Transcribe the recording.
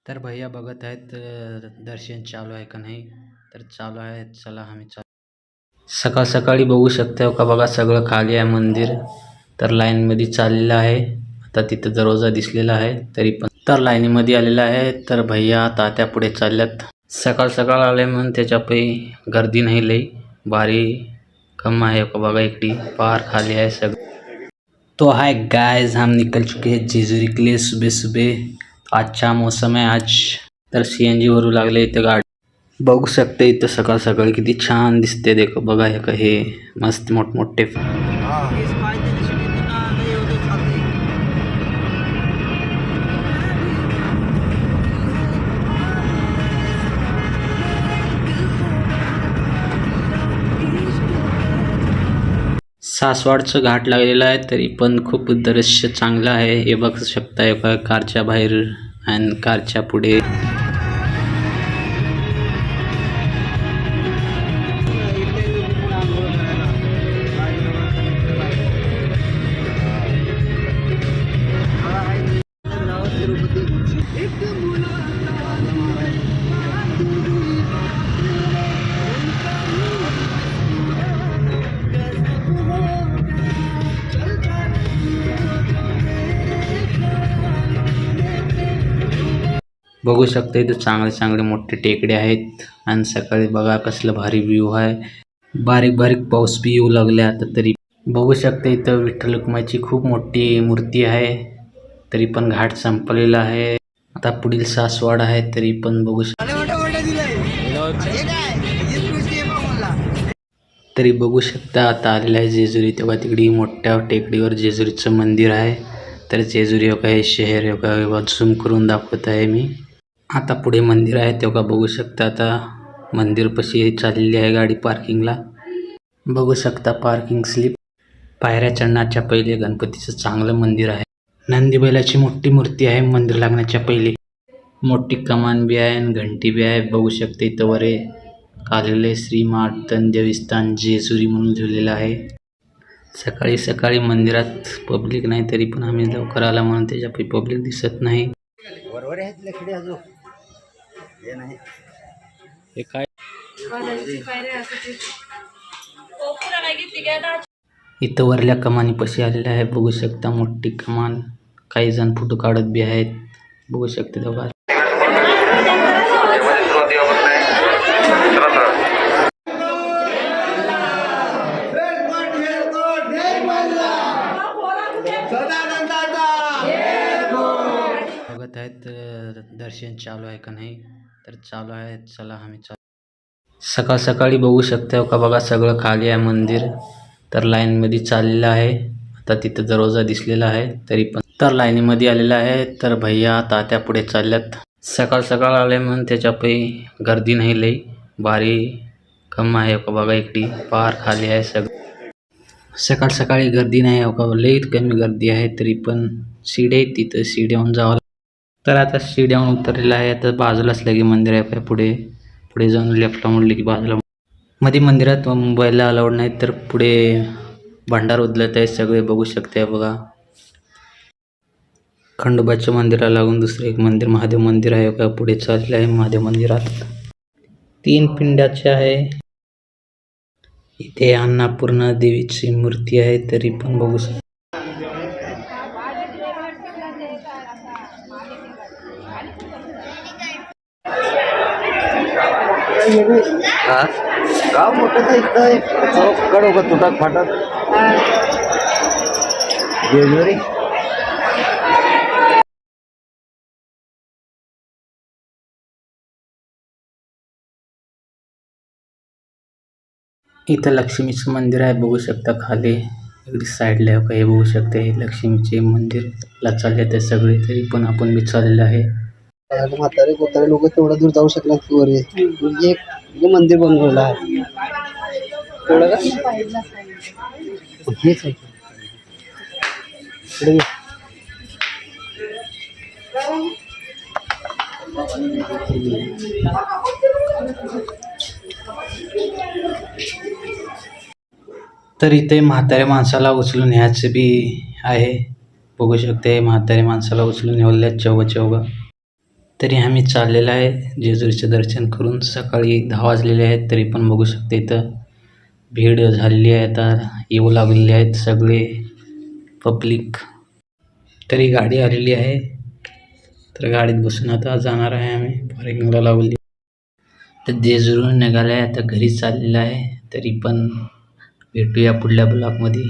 तर भैया बघत आहेत दर्शन चालू आहे का नाही. तर चालू आहे, चला आम्ही सकाळ सकाळी बघू शकता का बघा, सगळं खाली आहे मंदिर. तर लाईनमध्ये चाललेलं आहे. आता तिथं दरवाजा दिसलेला आहे तरी पण तर लाईनीमध्ये आलेला आहे. तर भैया तात्या पुढे चालल्यात. सकाळ सकाळ आले म्हणून त्याच्या पै गर्दी नाही लई भारी कम आहे का बघा. इकडे पार खाली आहे सगळं. तो हाय गाइस, हम निकल चुके हैं जेजुरी के लिए सुबह सुबह. अच्छा मौसम है आज. तर CNG भरू लागले इथं गाडी. बघू शकते इथं सकाळ सकाळी किती छान दिसते. देखो बघा हे मस्त मोठमोठे सासवडचं घाट लागलेलं आहे तरी पण खूप दृश्य चांगलं आहे. हे बघू शकता एका कारच्या बाहेर आणि कारच्या पुढे. बघू शकता इथं चांगले चांगले मोठे टेकडे आहेत आणि सकाळी बघा कसलं भारी व्ह्यू आहे. बारीक बारीक पाऊस बी येऊ लागले आता तरी. बघू शकता इथं विठ्ठल रखुमाईची खूप मोठी मूर्ती आहे. तरी पण घाट संपलेला आहे. आता पुढील सासवड आहे तरी पण बघू शकता आता आलेलं आहे जेजुरी. तेव्हा तिकडे मोठ्या टेकडीवर जेजुरीचं मंदिर आहे. तर जेजुरी हो का हे शहर हो का झूम करून दाखवत आहे मी. आता पुढे मंदिर आहे तेव्हा बघू शकता. आता मंदिर पशी चाललेली आहे गाडी पार्किंगला. बघू शकता पार्किंग स्लिप. पायऱ्या चढण्याच्या पहिले गणपतीचं चांगलं मंदिर आहे. नंदी बैलाची मोठी मूर्ती आहे मंदिर लागण्याच्या पहिले. मोठी कमान बी आहे आणि घंटी बी आहे. बघू शकते इथं वरे कालेले श्री मार्तंड देवस्थान जेजुरी म्हणून लिहिलेलं आहे. सकाळी सकाळी मंदिरात पब्लिक नाही तरी पण आम्ही लवकर आला म्हणून त्याच्यापैकी पब्लिक दिसत नाही. हे काय इथं वरल्या कमानी पशी आलेल्या आहे. बघू शकता मोठी कमान. काही जण फोटो काढत बी आहेत. बघू शकते तेव्हा. बघत आहेत दर्शन चालू आहे का नाही. तर चालू आहे, चला आम्ही सकाळ सकाळी बघू शकता का बघा, सगळं खाली आहे मंदिर. तर लाईनमध्ये चाललेलं आहे. आता तिथं दरवाजा दिसलेला आहे तरी पण तर लाईनीमध्ये आलेला आहे. तर भैया तात्या पुढे चालल्यात. सकाळ सकाळ आले म्हणून त्याच्या पै गर्दी नाही लई भारी कम आहे का बघा. इकडे पार खाली आहे सगळं. सकाळ सकाळी गर्दी नाही हो का, लई कमी गर्दी आहे तरी पण. शिड्या तिथं शिड्याहून जावं. तर आता शिड्याहून उतरलेलं आहे. आता बाजूलाच लगे मंदिर आहे. काय पुढे पुढे जाऊन लेफ्टला म्हणले की बाजूला मध्ये मंदिरात मोबाईलला अलाउड नाही. तर पुढे भंडार उदलत आहे सगळे. बघू शकते बघा. खंडोबाच्या मंदिराला लागून दुसरं एक मंदिर महादेव मंदिर आहे का पुढे चाललेलं आहे. महादेव मंदिरात 3 पिंड्याचे आहे. इथे अन्नपूर्णा देवीची मूर्ती आहे तरी पण बघू शकता. गाव मोठं कडो का तुटाक फाटक जेजुरी. इथं लक्ष्मीचं मंदिर आहे. बघू शकता खाली इकडे साईडला हे बघू शकता. हे लक्ष्मीचे मंदिरला चालले ते सगळे तरी पण आपण बी चाललेलं आहे. म्हातारे कोतारे लोक तेवढा दूर जाऊ शकणार वर. एक मंदिर बनवलं आहे तेवढं का हेच आहे. तर इथे म्हाताऱ्या माणसाला उचलून न्यायचं बी आहे. बघू शकते म्हाताऱ्या माणसाला उचलून नेवल्या चौघ. तरी आम्ही चाललेलो आहे जेजुरीचे दर्शन करून. सकाळी 10 वाजलेले आहेत तरी पण बघू शकता इथं भीड झालेली आहे. आता येऊ लागलेले आहेत सगळे पब्लिक. तरी गाडी आलेली आहे तर गाडीत बसून आता जाणार आहे आम्ही. पार्किंगला लावली तर जेजुरीहून निघाले आता घरी चाललेलं आहे. तरी पण भेटूया पुढल्या ब्लॉगमध्ये.